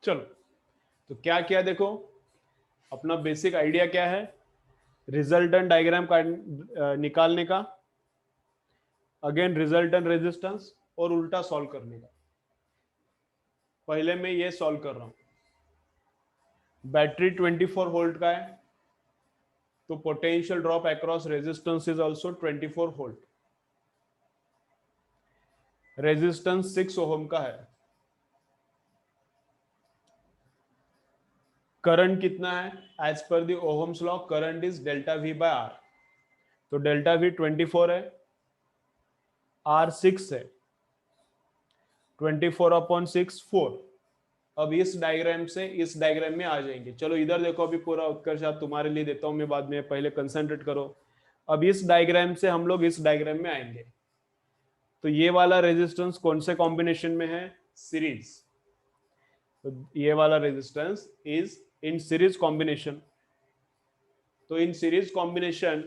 चलो, तो क्या किया देखो, अपना बेसिक आइडिया क्या है, रिजल्टेंट डायग्राम का निकालने का, अगेन रिजल्टेंट रेजिस्टेंस और उल्टा सॉल्व करने का। पहले मैं ये सॉल्व कर रहा हूं, बैटरी 24 वोल्ट का है, तो potential drop across resistance is also 24 volt. Resistance 6 ohm का है, करंट कितना है, as per the Ohm's law current is delta V by R, तो डेल्टा वी 24 है, आर 6 है, 24/6 4। अब इस डायग्राम से इस डायग्राम में आ जाएंगे। चलो इधर देखो, अभी पूरा उत्कर्ष आप तुम्हारे लिए देता हूं मैं बाद में, पहले कंसंट्रेट करो। अब इस डायग्राम से हम लोग इस डायग्राम में आएंगे। तो ये वाला रेजिस्टेंस कौन से कॉम्बिनेशन में है, सीरीज, तो ये वाला resistance is in series combination. तो in series combination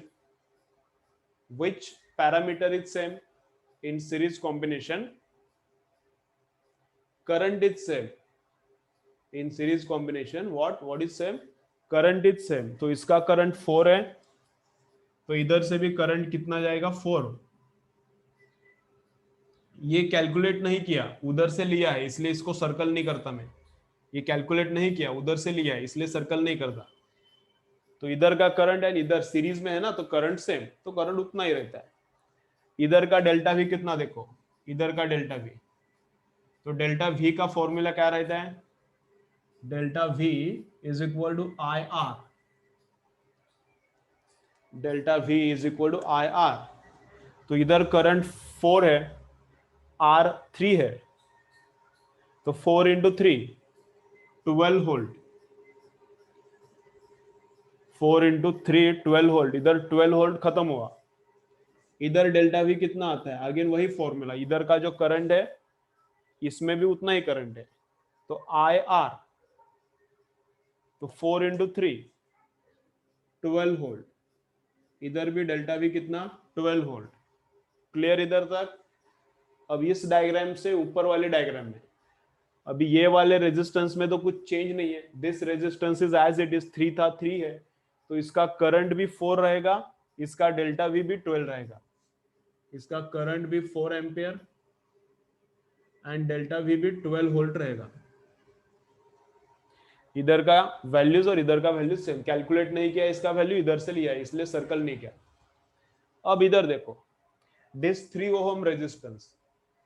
which parameter is same, in series combination current is same, in series combination what is same, current is same। तो इसका करंट 4 है, तो इधर से भी करंट कितना जाएगा 4। ये कैलकुलेट नहीं किया, उधर से लिया है, इसलिए इसको सर्कल नहीं करता मैं। ये कैलकुलेट नहीं किया, उधर से लिया है, इसलिए सर्कल नहीं करता। तो इधर का करंट है, इधर सीरीज में है ना, तो करंट सेम, तो करंट उतना ही रहता है। इधर का डेल्टा वी कितना देखो, इधर का डेल्टा वी, तो डेल्टा वी का फॉर्मूला क्या रहता है, delta V is equal to I R, delta V is equal to I R. तो इधर करंट 4 है, आर 3 है, तो 4 इंटू 3 12 वोल्ट, 4 इंटू 3 12 वोल्ट, इधर 12 वोल्ट खत्म हुआ। इधर डेल्टा वी कितना आता है, अगेन वही फॉर्मूला, इधर का जो करंट है इसमें भी उतना ही करंट है, तो आई आर, तो 4 इंटू 3 12 वोल्ट, इधर भी डेल्टा वी कितना 12 वोल्ट। क्लियर इधर तक। अब इस डायग्राम से ऊपर वाले डायग्राम में, अभी ये वाले रेजिस्टेंस में तो कुछ चेंज नहीं है, this resistance is as it is, 3 था 3 है, तो इसका करंट भी 4 रहेगा, इसका डेल्टा वी भी 12 रहेगा, इसका करंट भी 4 एम्पियर एंड डेल्टा वी भी 12 वोल्ट रहेगा। इधर का वैल्यूज और इधर का वैल्यूज सेम, कैलकुलेट नहीं किया इसका वैल्यू, इधर से लिया इसलिए सर्कल नहीं किया। अब इधर देखो, this 3 ohm resistance,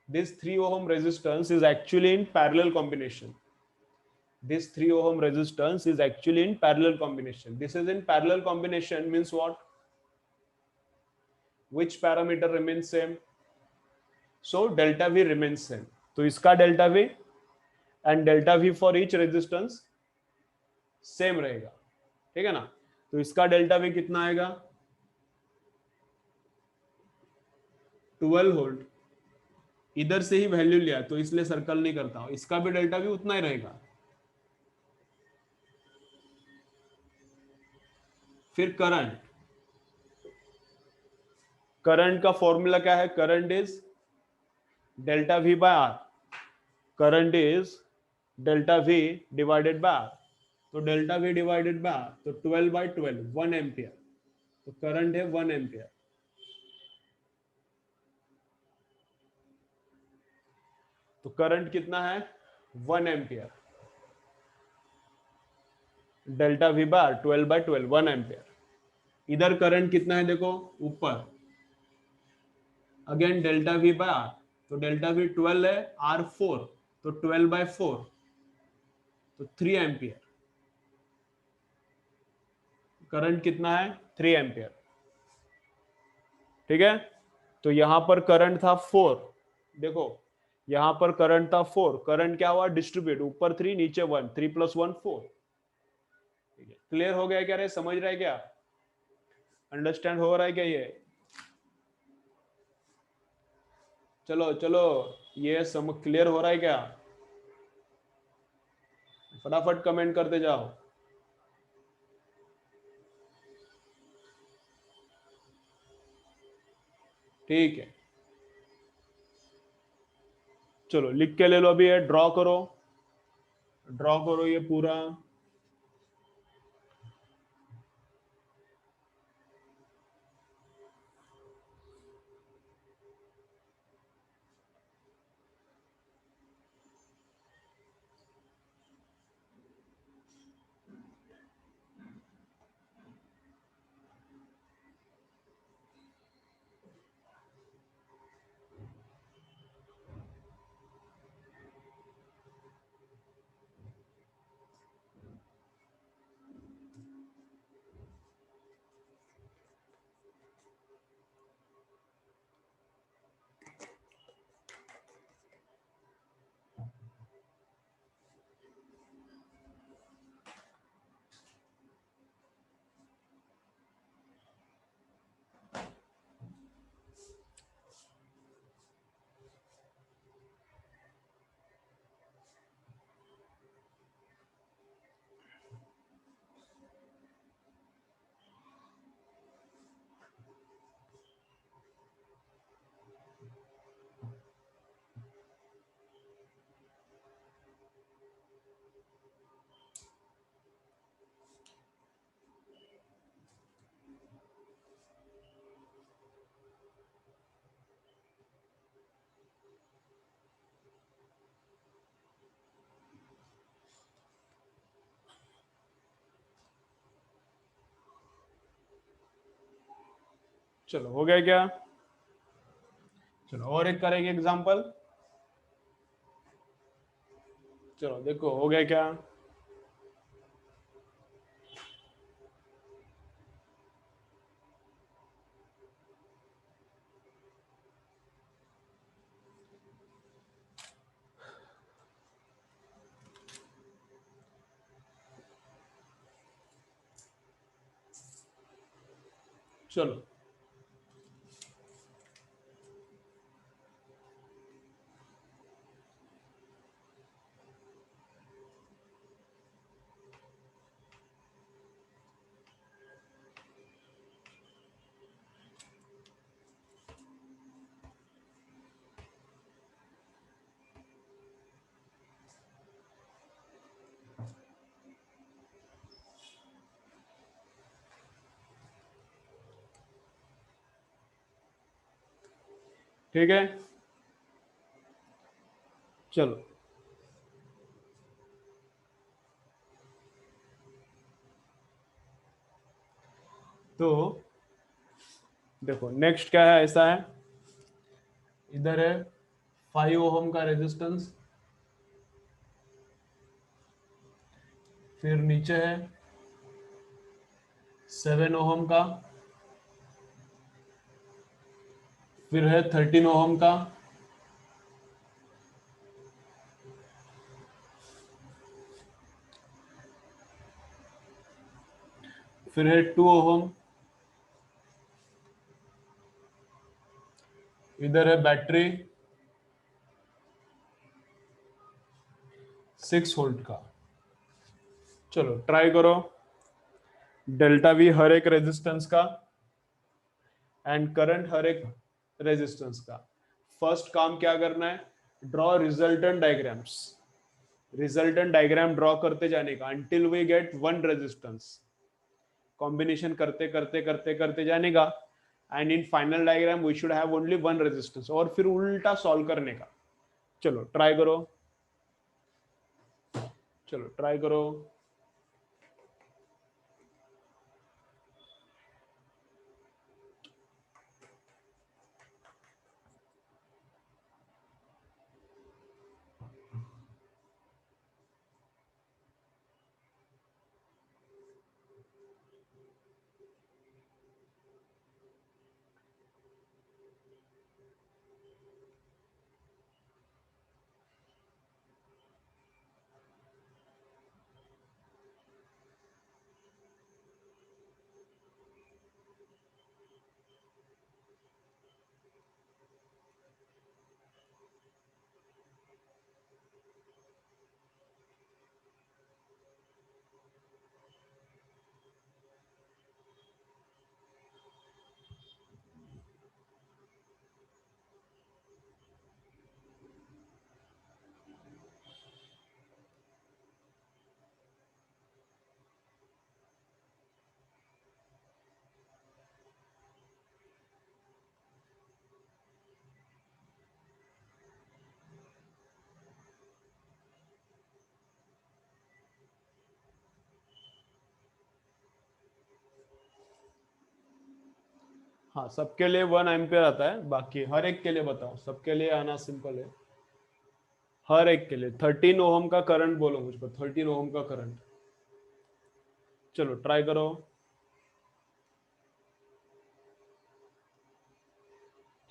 this 3 ohm resistance is actually in parallel combination, this 3 ohm resistance is actually in parallel combination, this is in parallel combination means what, which parameter remains same, so delta v remains same, तो इसका delta v and delta v for each resistance same रहेगा, ठीक है ना। तो इसका delta v कितना आएगा 12 वोल्ट, इधर से ही वैल्यू लिया तो इसलिए सर्कल नहीं करता हूं, इसका भी डेल्टा वी उतना ही रहेगा। फिर करंट, करंट का फॉर्मूला क्या है, current is delta V by R, current is delta V divided by R, तो delta V divided by R, तो 12/12 1 एम्पियर, तो करंट है 1 एम्पियर। तो करंट कितना है 1 ampere, delta V by 12/12 1 ampere. इधर करंट कितना है देखो ऊपर, again delta V by R, तो डेल्टा वी 12 है, आर 4, तो 12/4, तो 3 एम्पियर। करंट कितना है 3 एम्पियर, ठीक है। तो यहां पर करंट था 4, देखो यहां पर करंट था 4, करंट क्या हुआ डिस्ट्रीब्यूट, ऊपर 3 नीचे 1, 3 + 1 4। क्लियर हो गया क्या रे, समझ रहा है क्या, अंडरस्टैंड हो रहा है क्या ये, चलो चलो ये सम क्लियर हो रहा है क्या, फटाफट कमेंट करते जाओ। ठीक है, चलो लिख के ले लो, अभी ये ड्रॉ करो, ड्रॉ करो ये पूरा। चलो हो गया क्या? चलो और एक करेंगे एग्जांपल। चलो देखो हो गया क्या? चलो ठीक है। चलो तो देखो नेक्स्ट क्या है, ऐसा है, इधर है 5 ओहम का रेजिस्टेंस, फिर नीचे है 7 ओहम का, फिर है 13 ओहम का, फिर है 2 ओहम, इधर है बैटरी 6 वोल्ट का। चलो ट्राई करो डेल्टा वी हर एक रेजिस्टेंस का एंड करंट हर एक रेजिस्टेंस का। फर्स्ट काम क्या करना है, draw resultant diagrams. Resultant diagram draw करते जाने का until we get one resistance. Combination करते करते करते करते जाने का and in final diagram we should have only one resistance, और फिर उल्टा सॉल्व करने का। चलो ट्राई करो, चलो ट्राई करो। हाँ, सबके लिए 1 एम्पियर आता है, बाकी हर एक के लिए बताओ, सबके लिए आना सिंपल है। हर एक के लिए 13 ओम का करंट बोलो मुझको, 13 ओम का करंट। चलो ट्राई करो।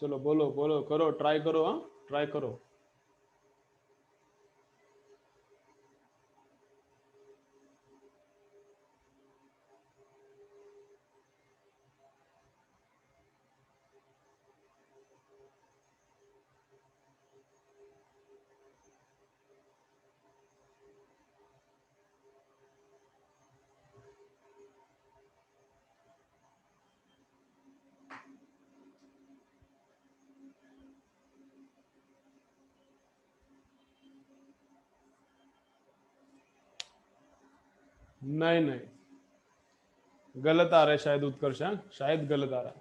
चलो बोलो बोलो, करो, ट्राई करो, हाँ ट्राई करो। नहीं नहीं, गलत आ रहा है शायद उत्कर्ष, हाँ शायद गलत आ रहा है।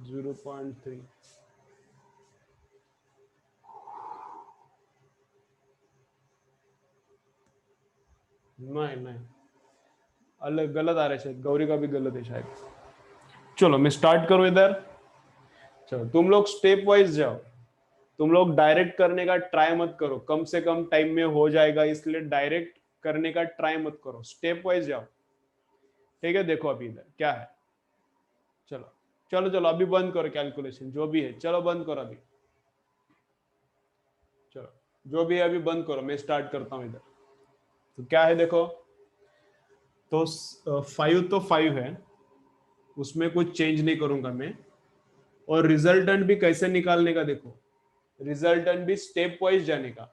0.3। नहीं नहीं, अलग गलत आ रहा है शायद, गौरी का भी गलत है शायद। चलो मैं स्टार्ट करूं इधर। चलो तुम लोग स्टेप वाइज जाओ, तुम लोग डायरेक्ट करने का ट्राई मत करो, कम से कम टाइम में हो जाएगा, इसलिए डायरेक्ट करने का ट्राई मत करो, स्टेप वाइज जाओ। ठीक है, देखो अभी इधर क्या है। चलो चलो चलो, अभी बंद करो कैलकुलेशन जो भी है, चलो बंद करो अभी। चलो जो भी है अभी बंद करो, मैं स्टार्ट करता हूं इधर। तो क्या है देखो, तो 5 तो 5 है, उसमें कुछ चेंज नहीं करूंगा मैं। और रिजल्टेंट भी कैसे निकालने का देखो, रिजल्टेंट भी स्टेप वाइज जाने का।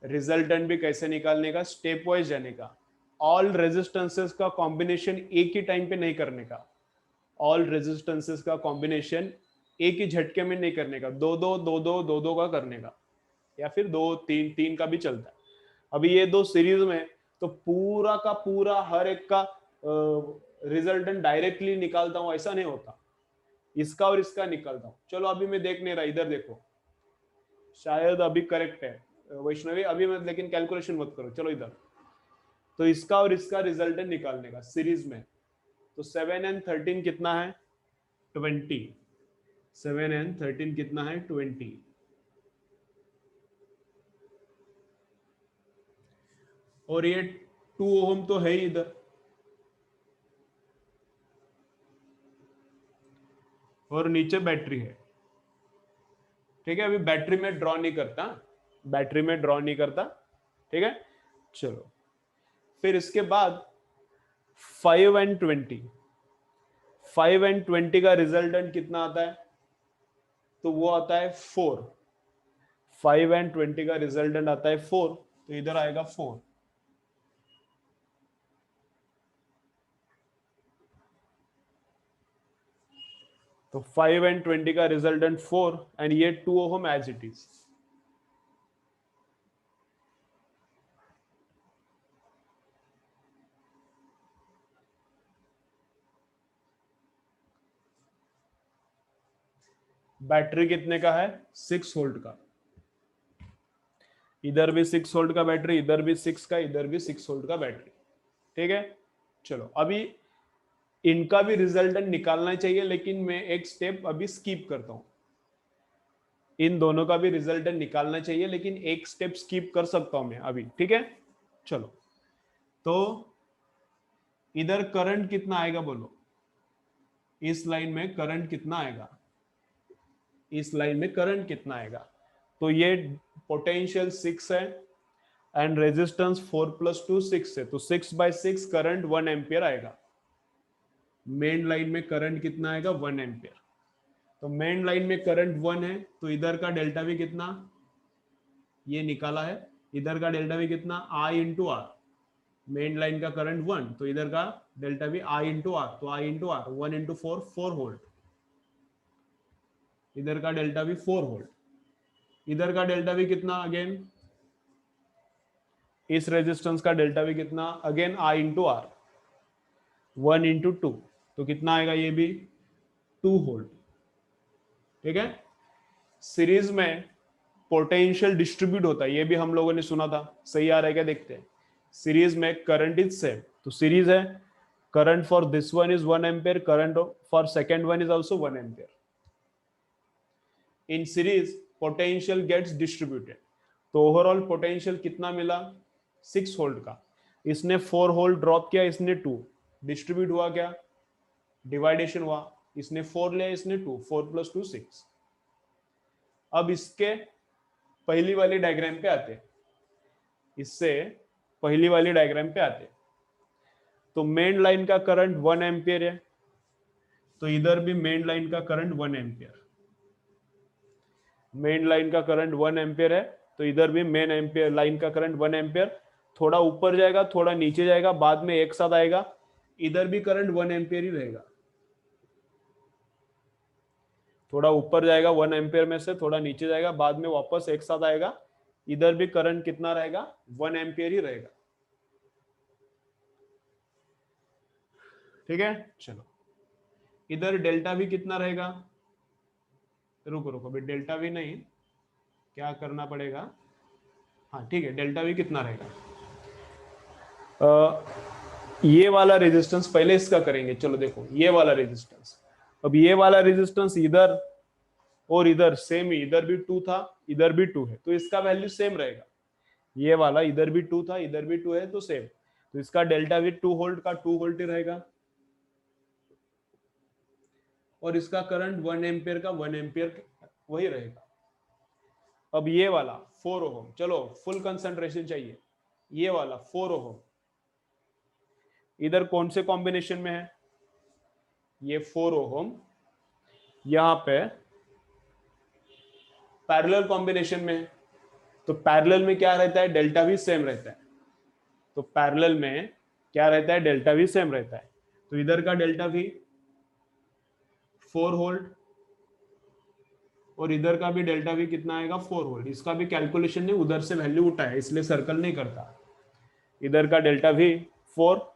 रिजल्टेंट भी कैसे निकालने का, स्टेप वाइज जाने का। ऑल रेजिस्टेंसेस का कॉम्बिनेशन एक ही टाइम पे नहीं करने का। ऑल रेजिस्टेंसेस का कॉम्बिनेशन एक ही झटके में नहीं करने का, दो दो दो दो दो दो का करने का, या फिर दो तीन तीन का भी चलता है। अभी ये दो सीरीज में, तो पूरा का पूरा हर एक का रिजल्टेंट डायरेक्टली निकालता हूं ऐसा नहीं होता, इसका और इसका निकालता हूं। चलो अभी मैं देख नहीं रहा, इधर देखो, शायद अभी करेक्ट है वैष्णवी, अभी मैं लेकिन कैलकुलेशन मत करो, चलो इधर। तो इसका और इसका रिजल्टेंट निकालने का सीरीज में, तो 7 एंड 13 कितना है, 20। 7 एंड 13 कितना है, 20। और ये 2 ओम तो है ही इधर, और नीचे बैटरी है। ठीक है, अभी बैटरी में ड्रॉ नहीं करता, बैटरी में ड्रॉ नहीं करता। ठीक है, चलो फिर इसके बाद 5 एंड 20, 5 एंड 20 का रिजल्टेंट कितना आता है, तो वो आता है 4। 5 एंड 20 का रिजल्टेंट आता है 4, तो इधर आएगा 4। तो 5 एंड 20 का रिजल्टेंट 4, एंड ये 2 ओम एज इट इज। बैटरी कितने का है, 6 वोल्ट का। इधर भी 6 वोल्ट का बैटरी, इधर भी 6 का, इधर भी 6 वोल्ट का बैटरी। ठीक है, चलो अभी इनका भी रिजल्टेंट निकालना चाहिए, लेकिन मैं एक स्टेप अभी स्किप करता हूं। इन दोनों का भी रिजल्टेंट निकालना चाहिए, लेकिन एक स्टेप स्किप कर सकता हूं मैं अभी। ठीक है, चलो तो इधर करंट कितना आएगा बोलो, इस लाइन में करंट कितना आएगा, इस लाइन में करंट कितना आएगा। तो ये पोटेंशियल 6 है, एंड रेजिस्टेंस 4 + 2 6 है, तो 6/6 करंट 1 एम्पियर आएगा। मेन लाइन में करंट कितना आएगा, 1 एम्पियर। तो मेन लाइन में करंट 1 है, तो इधर का डेल्टा भी कितना, ये निकाला है, इधर का डेल्टा भी कितना, I/R। मेन लाइन का करंट 1, तो इधर का डेल्टा भी I/R, तो I/R 1 × 4 4 वोल्ट। इधर का डेल्टा भी 4 वोल्ट, इधर का डेल्टा भी कितना, अगेन इस रेजिस्टेंस का डेल्टा भी कितना, अगेन I/R 1 × 2, तो कितना आएगा, ये भी 2 वोल्ट। ठीक है, सीरीज में पोटेंशियल डिस्ट्रीब्यूट होता है, ये भी हम लोगों ने सुना था, सही आ रहा है क्या, देखते हैं। सीरीज में करंट इज सेम, तो सीरीज है, current for this one is 1 ampere, current for second one is also 1 ampere. In series potential gets distributed. तो ओवरऑल पोटेंशियल कितना मिला? 6 वोल्ट का. इसने 4 वोल्ट ड्रॉप किया, इसने 2. डिस्ट्रीब्यूट हुआ क्या? डिवाइडेशन हुआ. इसने 4 लिया, इसने 2. 4 + 2 6. अब इसके पहली वाली डायग्राम पे आते, इससे पहली वाली डायग्राम पे आते. तो मेन लाइन का करंट 1 एम्पियर है, तो इधर भी मेन लाइन का करंट 1 एम्पियर. मेन लाइन का करंट 1 एम्पियर है, तो इधर भी मेन एम्पियर लाइन का करंट 1 एम्पियर. थोड़ा ऊपर जाएगा, थोड़ा नीचे जाएगा, बाद में एक साथ आएगा. इधर भी करंट 1 एम्पियर ही रहेगा. थोड़ा ऊपर जाएगा 1 एम्पियर में से, थोड़ा नीचे जाएगा, बाद में वापस एक साथ आएगा. इधर भी करंट कितना रहेगा? 1 एम्पियर ही रहेगा. ठीक है, चलो. इधर डेल्टा भी कितना रहेगा? रुको रुको, अभी डेल्टा भी नहीं, क्या करना पड़ेगा? हाँ ठीक है, डेल्टा भी कितना रहेगा? ये वाला रेजिस्टेंस पहले इसका करेंगे. चलो देखो, ये वाला रेजिस्टेंस. अब ये वाला रेजिस्टेंस इधर और इधर सेम ही, इधर भी 2 था, इधर भी 2 है, तो इसका वैल्यू सेम रहेगा. ये वाला इधर भी 2 था, इधर भी 2 है, तो सेम. तो इसका डेल्टा भी 2 वोल्ट का 2 वोल्ट ही रहेगा. और इसका करंट 1 एम्पियर का 1 एम्पियर वही रहेगा. अब ये वाला 4 ओम, चलो फुल कंसंट्रेशन चाहिए. ये वाला 4 ओम इधर कौन से कॉम्बिनेशन में है? ये 4 ओम यहां पे पैरेलल कॉम्बिनेशन में है. तो पैरेलल में क्या रहता है? डेल्टा भी सेम रहता है. तो पैरेलल में क्या रहता है? डेल्टा भी सेम रहता है. तो इधर का डेल्टा भी 4 वोल्ट और इधर का भी डेल्टा भी कितना आएगा? 4 वोल्ट. इसका भी कैलकुलेशन नहीं, उधर से वैल्यू उठाया, इसलिए सर्कल नहीं करता. इधर का डेल्टा भी 4,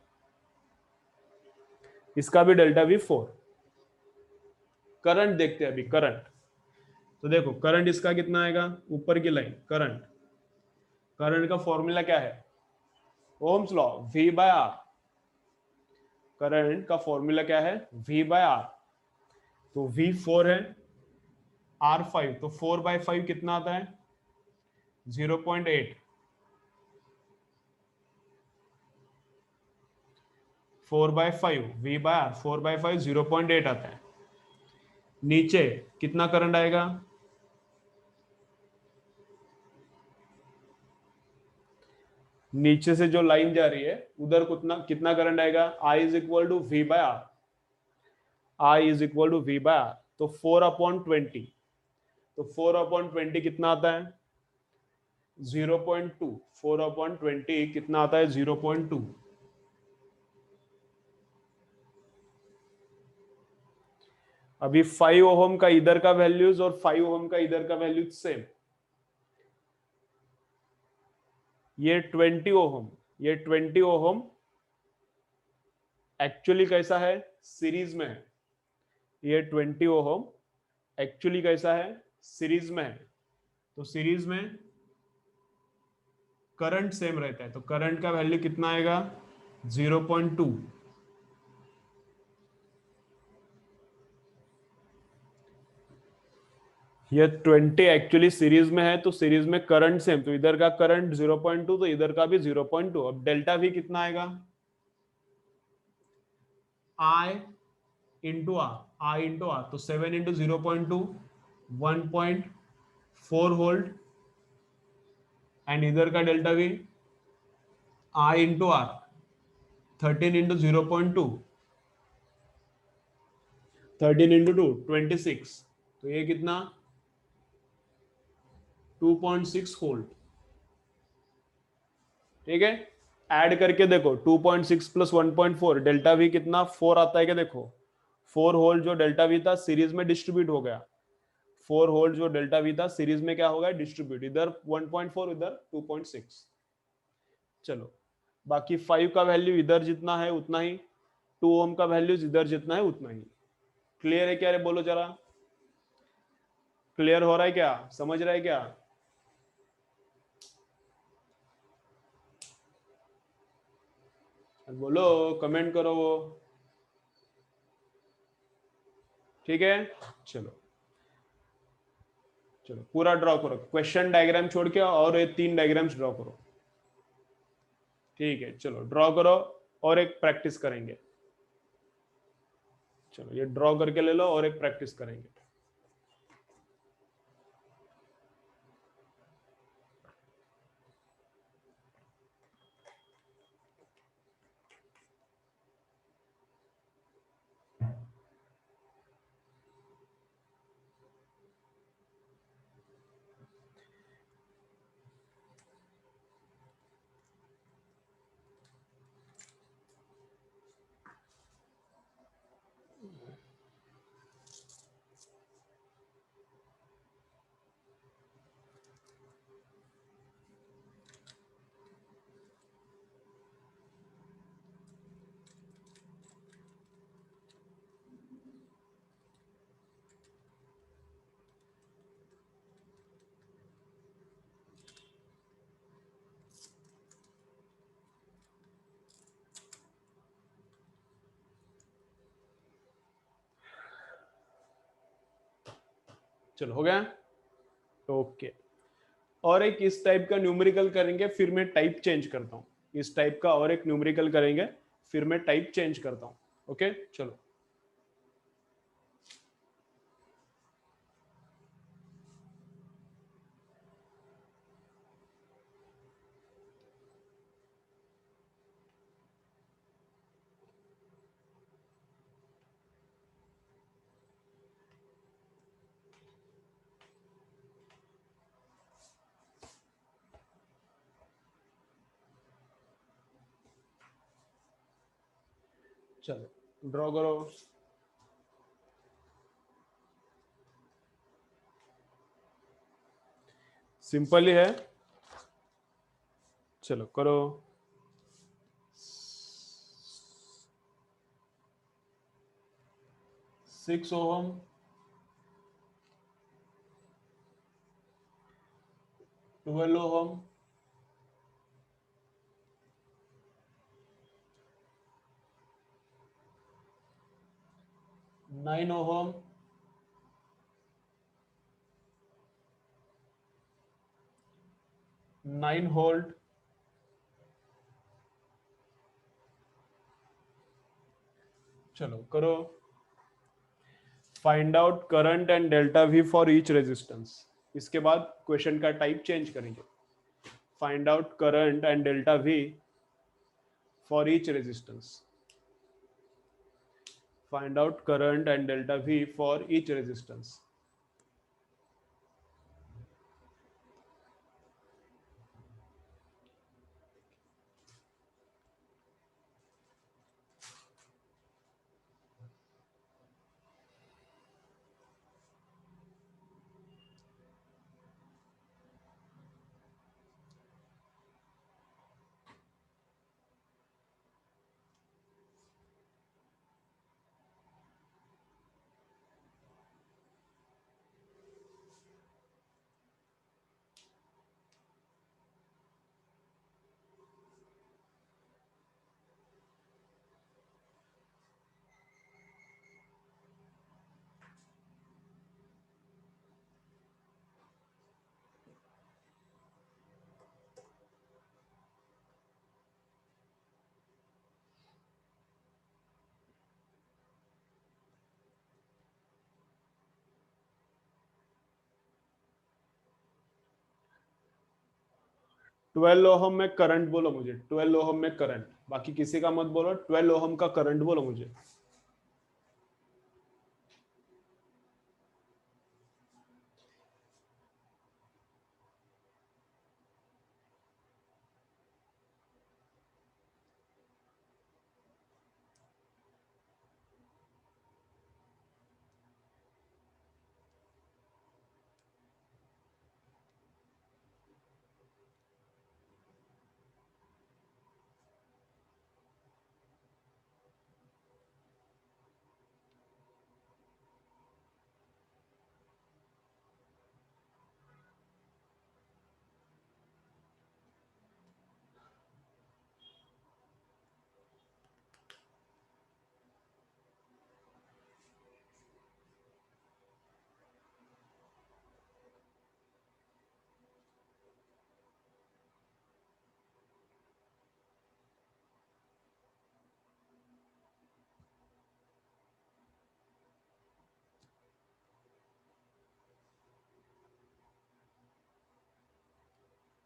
इसका भी डेल्टा भी 4. करंट देखते हैं अभी, करंट. तो देखो करंट इसका कितना आएगा? ऊपर की लाइन करंट. करंट का फॉर्मूला क्या है? Ohm's law, V/R. करंट का फॉर्मूला क्या है? V/R. तो V 4 है, R 5, तो 4/5 कितना आता है? 0.8. 4/5 V/R, 4/5 0.8 आता है. नीचे कितना करंट आएगा? नीचे से जो लाइन जा रही है उधर कितना करंट आएगा? I = V/R. I = V/R. तो 4/20. तो 4/20 कितना आता है? 0.2. 4/20 कितना आता है? 0.2. अभी 5 ओम का इधर का वैल्यूज और 5 ओम का इधर का वैल्यूज सेम. ये 20 ओम, ये 20 ओम एक्चुअली कैसा है? सीरीज में है. ये 20 ओम एक्चुअली कैसा है? सीरीज में है. तो सीरीज में करंट सेम रहता है, तो करंट का वैल्यू कितना आएगा? 0.2. ये 20 एक्चुअली सीरीज में है, तो सीरीज में करंट सेम, तो इधर का करंट 0.2, तो इधर का भी 0.2. अब डेल्टा भी कितना आएगा? I × R. I × R, तो 7 × 0.2 1.4 वोल्ट. एंड इधर का डेल्टा भी I × R 13 × 0.2 13 × 2 26. तो ये कितना? 2.6 वोल्ट. ठीक है, ऐड करके देखो 2.6 + 1.4, डेल्टा भी कितना? 4 आता है क्या? देखो 4 वोल्ट जो डेल्टा वी था सीरीज में डिस्ट्रीब्यूट हो गया. 4 वोल्ट जो डेल्टा वी था सीरीज में क्या होगा? डिस्ट्रीब्यूट. इधर 1.4, इधर 2.6. चलो, बाकी 5 का वैल्यू इधर जितना है उतना ही, 2 ओम का वैल्यू इधर जितना है उतना ही. क्लियर है क्या? रे बोलो जरा, क्लियर हो रहा है क्या? समझ रहा है क्या? बोलो, कमेंट करो वो। ठीक है, चलो चलो पूरा ड्रॉ करो, क्वेश्चन डायग्राम छोड़ के और ये 3 डायग्राम्स ड्रॉ करो। ठीक है, चलो ड्रॉ करो और एक प्रैक्टिस करेंगे। चलो ये ड्रॉ करके ले लो और एक प्रैक्टिस करेंगे। चलो हो गया, ओके। और एक इस टाइप का न्यूमेरिकल करेंगे, फिर मैं टाइप चेंज करता हूँ। इस टाइप का और एक न्यूमेरिकल करेंगे, फिर मैं टाइप चेंज करता हूँ। ओके चलो। चलो ड्रॉ करो। सिंपल ही है, चलो करो। 6 ओहम, 12 ओहम, 9 ओहम, 9 वोल्ट, चलो करो। Find out current and delta we for each resistance. इसके बाद क्वेश्चन का टाइप चेंज करेंगे। Find out current and delta we for each resistance. Find out current and delta we for each resistance. 12 ohm में current बोलो मुझे, 12 ohm में current, बाकी किसी का मत बोलो। 12 ओहम का करंट बोलो मुझे।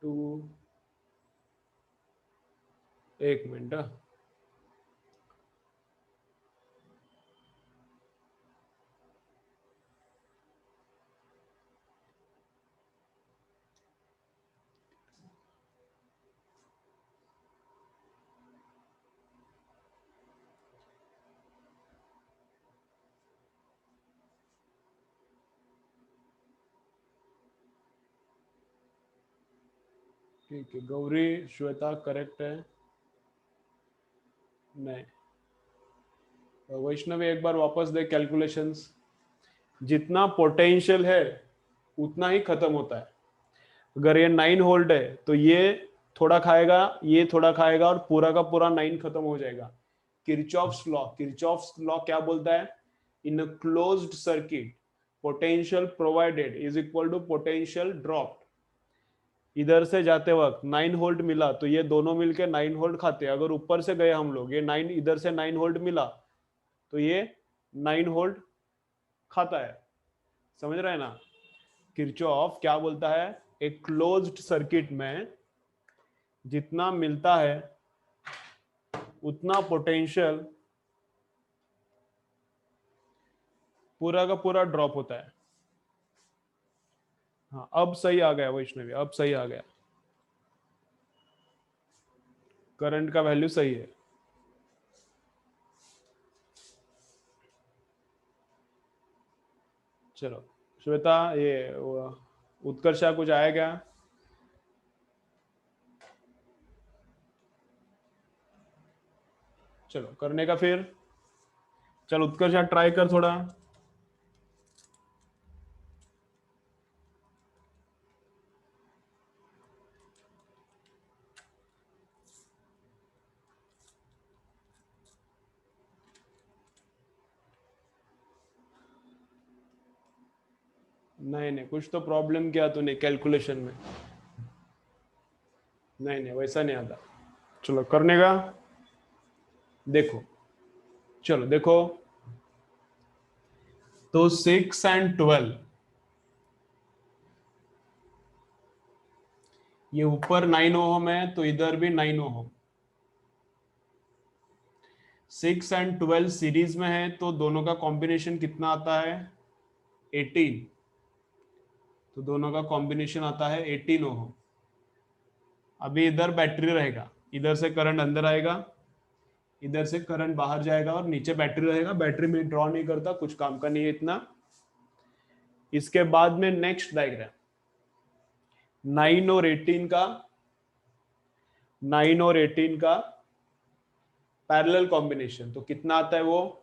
टू, एक मिनट, ठीक है। गौरी, श्वेता करेक्ट है? नहीं। वैष्णवी एक बार वापस दे कैलकुलेशंस। जितना पोटेंशियल है उतना ही खत्म होता है। अगर ये 9 वोल्ट है तो ये थोड़ा खाएगा, ये थोड़ा खाएगा, और पूरा का पूरा 9 खत्म हो जाएगा। किरचॉफ्स लॉ क्या बोलता है? In a closed circuit potential provided is equal to potential drop. इधर से जाते वक्त 9 वोल्ट मिला तो ये दोनों मिलके 9 वोल्ट खाते हैं। अगर ऊपर से गए हम लोग, ये 9 इधर से 9 वोल्ट मिला तो ये 9 वोल्ट खाता है। समझ रहे हैं ना? किरचॉफ क्या बोलता है? एक क्लोज्ड सर्किट में जितना मिलता है उतना पोटेंशियल पूरा का पूरा ड्रॉप होता है। हाँ, अब सही आ गया वैष्णवी, अब सही आ गया। करंट का वैल्यू सही है। चलो श्वेता, ये उत्कर्षा कुछ आया क्या? चलो करने का फिर। चल उत्कर्षा ट्राई कर थोड़ा। नहीं नहीं, कुछ तो प्रॉब्लम किया तूने कैलकुलेशन में। नहीं नहीं, वैसा नहीं आता। चलो करने का। देखो, चलो देखो, तो 6 एंड 12, ये ऊपर 9 ओम है तो इधर भी 9 ओम। 6 एंड 12 सीरीज में है तो दोनों का कॉम्बिनेशन कितना आता है? 18। तो दोनों का कॉम्बिनेशन आता है 18 ओम। अभी इधर बैटरी रहेगा, इधर से करंट अंदर आएगा, इधर से करंट बाहर जाएगा, और नीचे बैटरी रहेगा। बैटरी में ड्रॉ नहीं करता, कुछ काम का नहीं है इतना। इसके बाद में नेक्स्ट डायग्राम 9 और 18 का, 9 और 18 का पैरेलल कॉम्बिनेशन तो कितना आता है? वो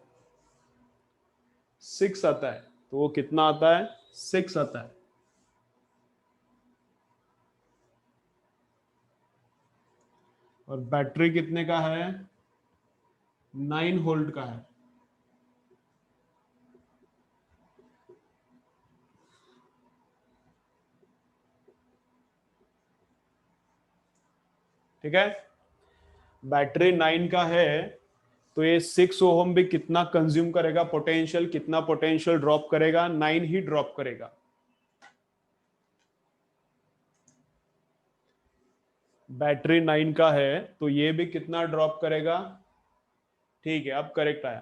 6 आता है। तो वो कितना आता है? 6 आता है। और बैटरी कितने का है? 9 वोल्ट का है। ठीक है, बैटरी 9 का है तो ये 6 ओम भी कितना कंज्यूम करेगा पोटेंशियल? कितना पोटेंशियल ड्रॉप करेगा? 9 ही ड्रॉप करेगा। बैटरी 9 का है तो ये भी कितना ड्रॉप करेगा? ठीक है, अब करेक्ट आया।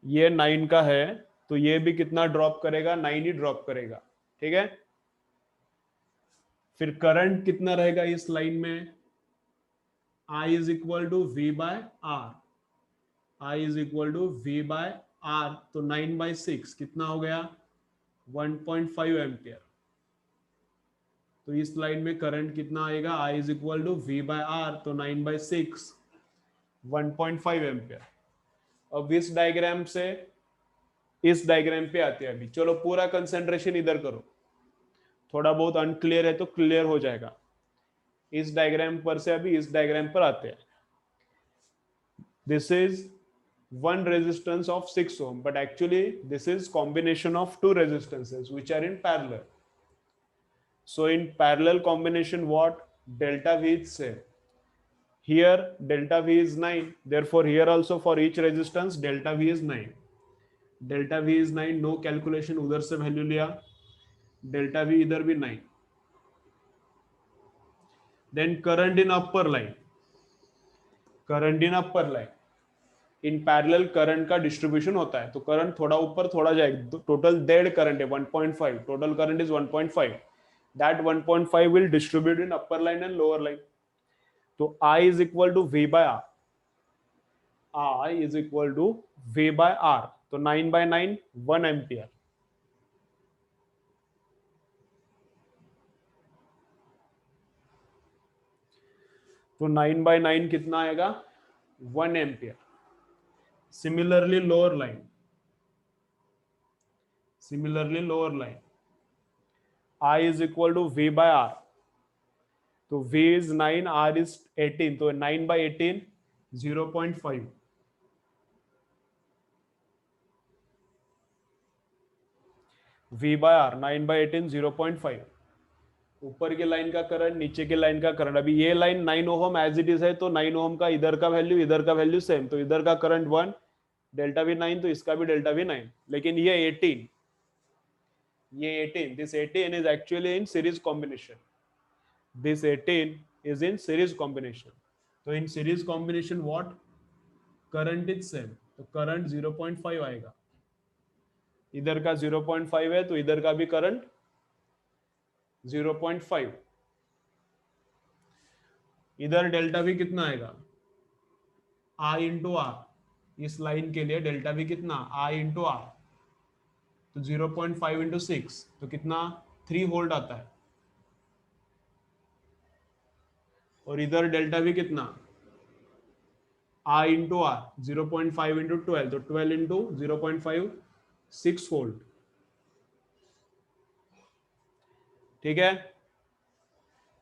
ये 9 का है तो ये भी कितना ड्रॉप करेगा? 9 ही ड्रॉप करेगा। ठीक है, फिर करंट कितना रहेगा इस लाइन में? I is equal to V by R. I is equal to V by R. तो 9/6 कितना हो गया? 1.5 एम्पियर। तो इस लाइन में करंट कितना आएगा? I is equal to V by R, तो 9/6 1.5 एम्पियर। अब इस डायग्राम से इस डायग्राम पे आते हैं अभी। चलो पूरा कंसेंट्रेशन इधर करो, थोड़ा बहुत अनक्लियर है तो क्लियर हो जाएगा। इस डायग्राम पर से अभी इस डायग्राम पर आते हैं। This is one resistance of 6 ohm, but actually this is combination of two resistances which are in parallel. So in parallel combination, what delta V is same. Here delta V is 9, therefore here also for each resistance delta V is 9. Delta V is 9, no calculation, उधर से value लिया, delta V इधर भी 9। Then current in upper line, current in upper line, in parallel current का distribution होता है, तो current थोड़ा ऊपर थोड़ा जाएगा, टोटल डेड करंट है 1.5, total current is 1.5, that 1.5 will distribute in upper line and lower line. तो I is equal to V by R, I is equal to V by R, तो 9/9 1 एम्पियर। तो 9/9 कितना आएगा, 1 ampere. Similarly lower line, similarly lower line, I is equal to V by R, तो V is 9, R is 18, तो 9/18 0.5, V by R 9/18 0.5। ऊपर की line का current, नीचे की लाइन का करंट, अभी ये line 9 ohm as it is है, तो 9 ओम का इधर का वैल्यू इधर का वैल्यू सेम, तो इधर का करंट 1, डेल्टा वी 9, तो इसका भी डेल्टा वी 9। लेकिन ये 18, ये 18, this 18 is actually in series combination, this 18 is in series combination. तो in series combination what, current is same, तो करंट 0.5 आएगा, इधर का 0.5 है, तो इधर का भी करंट 0.5। इधर डेल्टा वी कितना आएगा, आई इंटू आर, इस लाइन के लिए डेल्टा वी कितना, आई इंटू आर, तो 0.5 इंटू 6, तो कितना 3 वोल्ट आता है। और इधर डेल्टा वी कितना, आई इंटू आर, 0.5 इंटू 12, तो 12 इंटू 0.5 6 वोल्ट। ठीक है,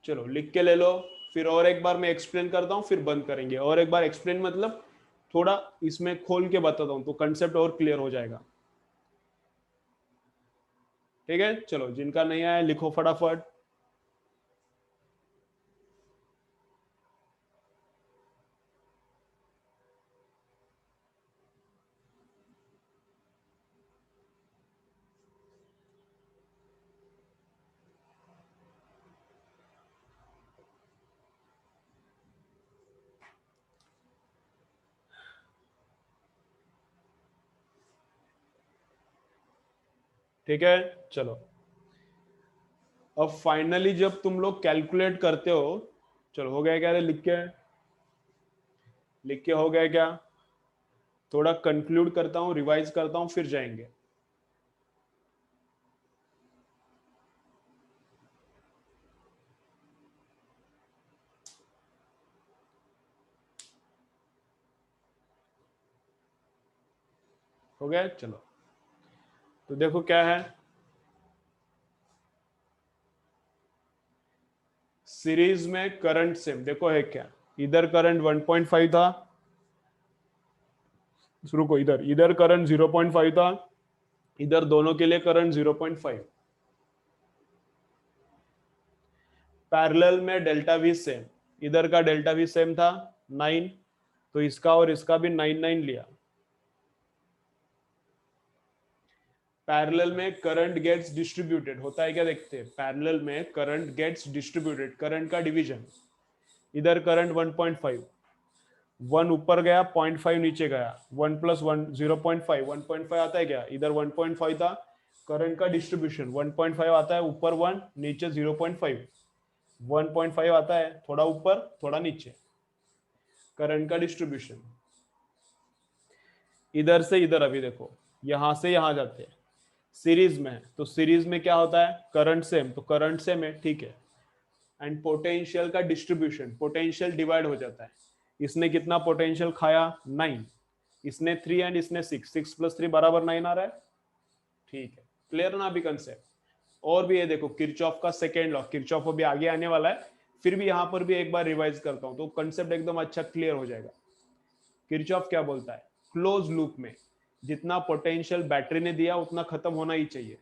चलो लिख के ले लो, फिर और एक बार मैं एक्सप्लेन करता हूं, फिर बंद करेंगे। और एक बार एक्सप्लेन मतलब थोड़ा इसमें खोल के बताता हूं, तो कंसेप्ट और क्लियर हो जाएगा। ठीक है, चलो जिनका नहीं आया लिखो फटाफट। ठीक है, चलो अब फाइनली जब तुम लोग कैलकुलेट करते हो, चलो हो गया क्या, लिख के, लिख के हो गया क्या, थोड़ा कंक्लूड करता हूं, रिवाइज करता हूं, फिर जाएंगे। हो गया, चलो तो देखो क्या है, सीरीज में करंट सेम, देखो है क्या, इधर करंट 1.5 था, रुको, इधर इधर करंट 0.5 था, इधर दोनों के लिए करंट 0.5, पैरेलल में डेल्टा वी सेम, इधर का डेल्टा वी सेम था 9, तो इसका और इसका भी 9 लिया। पैरेलल में करंट गेट्स डिस्ट्रीब्यूटेड, होता है क्या देखते हैं, पैरेलल में करंट गेट्स डिस्ट्रीब्यूटेड, करंट का डिवीजन, इधर करंट 1.5, 1 ऊपर गया 0.5 नीचे गया, 1 + 1 0.5, 1.5 आता है क्या, इधर 1.5 था, करंट का डिस्ट्रीब्यूशन 1.5 आता है, ऊपर 1 नीचे 0.5, 1.5 आता है, थोड़ा ऊपर थोड़ा नीचे, करंट का डिस्ट्रीब्यूशन। इधर से इधर, अभी देखो यहां से यहां जाते हैं, सीरीज में है, तो सीरीज में क्या होता है, करंट सेम, तो करंट सेम है, ठीक है। एंड पोटेंशियल का डिस्ट्रीब्यूशन, पोटेंशियल डिवाइड हो जाता है, इसने कितना पोटेंशियल खाया 9, इसने 3 एंड इसने 6, 6 + 3 बराबर 9 आ रहा है। ठीक है, क्लियर ना अभी कंसेप्ट। और भी ये देखो किरचॉफ का सेकेंड लॉ, किरचॉफ अभी आगे आने वाला है, फिर भी यहां पर भी एक बार रिवाइज करता हूं, तो कंसेप्ट एकदम अच्छा क्लियर हो जाएगा। किरचॉफ क्या बोलता है, क्लोज लूप में जितना पोटेंशियल बैटरी ने दिया उतना खत्म होना ही चाहिए,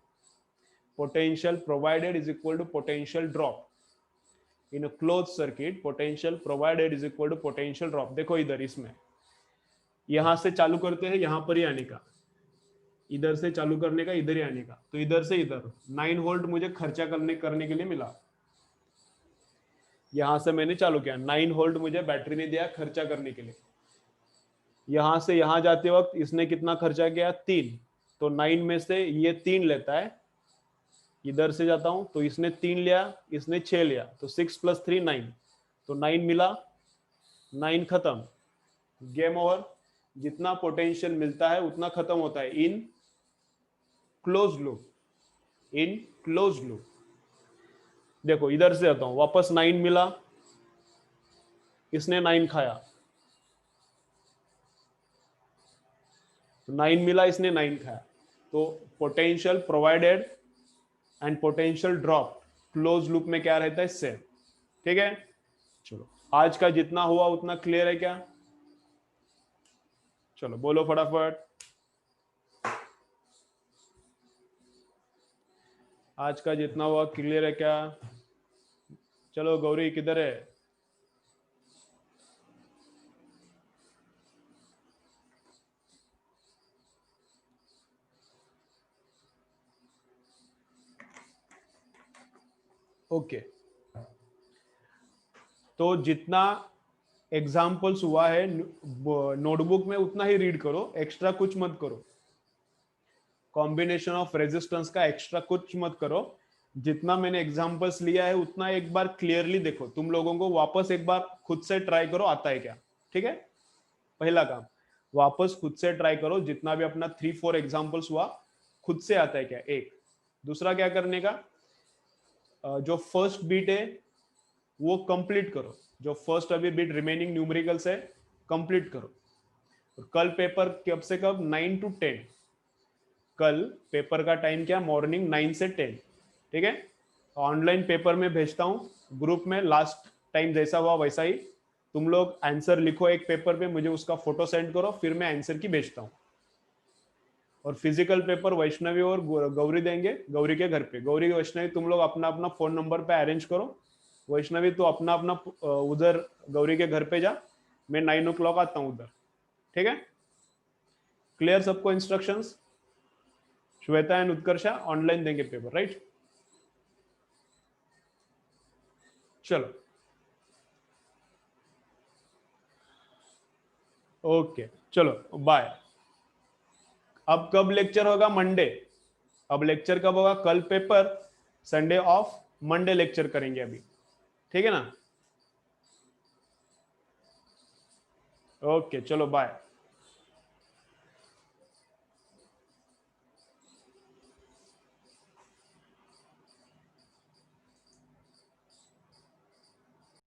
potential provided is equal to potential drop, in a close circuit potential provided is equal to potential drop. देखो इधर इसमें, यहां से चालू करते हैं, यहां पर ही आने का, इधर से चालू करने का, इधर ही आने का, तो इधर से इधर 9 वोल्ट मुझे खर्चा करने के लिए मिला, यहां से मैंने चालू किया, 9 वोल्ट मुझे बैटरी ने दिया खर्चा करने के लिए। यहां से यहां जाते वक्त इसने कितना खर्चा किया, 3, तो 9 में से ये 3 लेता है। इधर से जाता हूं तो इसने 3 लिया, इसने 6 लिया, तो 6 + 3 9, तो 9 मिला, 9 खत्म, गेम ओवर। जितना पोटेंशियल मिलता है उतना खत्म होता है in close loop, in close loop. देखो इधर से आता हूं, वापस 9 मिला, इसने 9 खाया, तो 9 मिला, इसने 9 खाया, तो potential provided and potential drop close loop में क्या रहता है, सेम। ठीक है, चलो आज का जितना हुआ उतना क्लियर है क्या? चलो बोलो फटाफट, आज का जितना हुआ क्लियर है क्या? चलो गौरी किधर है? ओके, तो जितना एग्जाम्पल्स हुआ है नोटबुक में उतना ही रीड करो, एक्स्ट्रा कुछ मत करो। कॉम्बिनेशन ऑफ रेजिस्टेंस का एक्स्ट्रा कुछ मत करो। जितना मैंने एग्जांपल्स लिया है उतना एक बार क्लियरली देखो, तुम लोगों को वापस एक बार खुद से ट्राई करो आता है क्या। ठीक है, पहला काम वापस खुद से ट्राई करो, जितना भी अपना 3-4 एग्जांपल्स हुआ खुद से आता है क्या, एक। दूसरा क्या करने का, जो फर्स्ट बीट है वो कंप्लीट करो, जो फर्स्ट अभी बीट रिमेनिंग न्यूमेरिकल्स है कंप्लीट करो। कल पेपर कब से कब, 9 to 10। कल पेपर का टाइम क्या, मॉर्निंग 9 से 10। ठीक है, ऑनलाइन पेपर में भेजता हूँ ग्रुप में, लास्ट टाइम जैसा हुआ वैसा ही। तुम लोग आंसर लिखो एक पेपर पे, मुझे उसका फोटो सेंड करो, फिर मैं आंसर की भेजता हूँ। और फिजिकल पेपर वैष्णवी और गौरी देंगे, गौरी के घर पे। गौरी वैष्णवी तुम लोग अपना अपना फोन नंबर पे अरेंज करो। वैष्णवी तो अपना अपना उधर गौरी के घर पे जा, मैं 9 o'clock आता हूँ उधर। ठीक है, क्लियर सबको instructions? Shweta and Utkarsha online देंगे पेपर, राइट? चलो ओके, चलो बाय। अब कब लेक्चर होगा, मंडे। अब लेक्चर कब होगा, कल paper, Sunday off, Monday lecture करेंगे अभी। ठीक है ना? ओके चलो बाय।